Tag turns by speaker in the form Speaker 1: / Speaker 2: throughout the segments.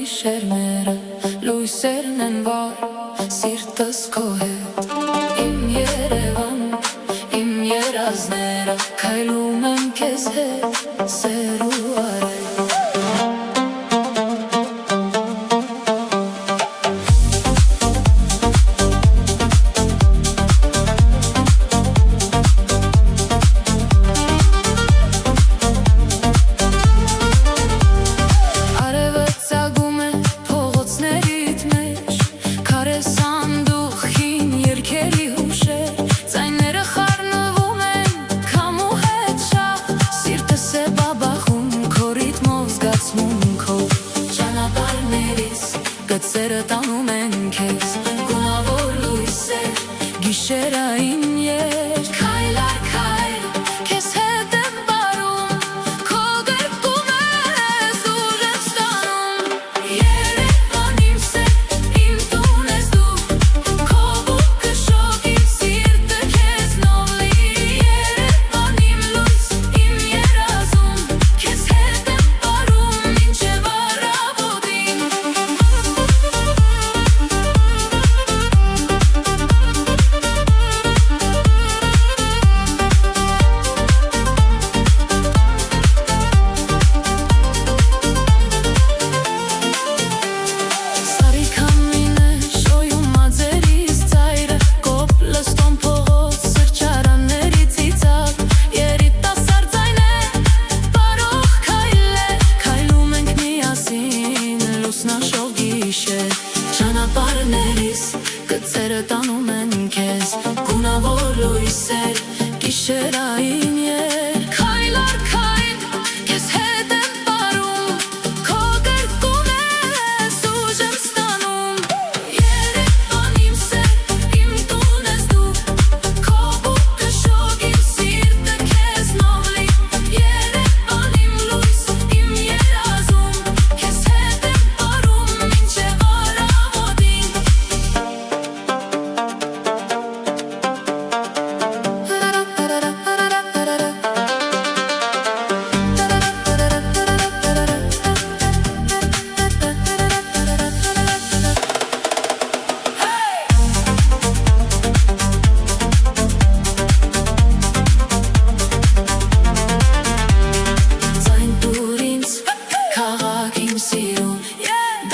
Speaker 1: գիշերները լույսերն են վար, սիրտս քո հետ իմ Երևան, իմ երազները քայլում են քեզ հետ, սեր ու արև Գծերը տանում են քեզ, գունավոր լույսեր, գիշերային երկ Քայլ առ քայլ, քեզ հետ եմ բարում, քո գրկում ես ուժ եմ ստանում Երևան իմ սեր, իմ տուն ես դու, քո բուկը շոգ իմ սիրտը քեզնով լի Երևան իմ լույս, իմ երազում, քեզ հետ եմ բարում, մինչև առավոտին Ճանապարհներիս գծերը տանում են քեզ, գունավոր լույսեր, գիշերային երկ Քայլ առ քայլ, քեզ հետ եմ բարում, քո գրկում ես ուժ եմ ստանում Երևան իմ սեր, իմ տուն ես դու, քո բուկը շոգ իմ սիրտը քեզնով լի Երևան իմ լույս, իմ երազում, քեզ հետ եմ բարում, մինչև առավոտին Ձայն տուր ինձ, քաղաք իմ սիրուն,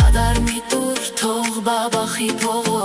Speaker 1: դադար մի տուր, թող բաբախի փող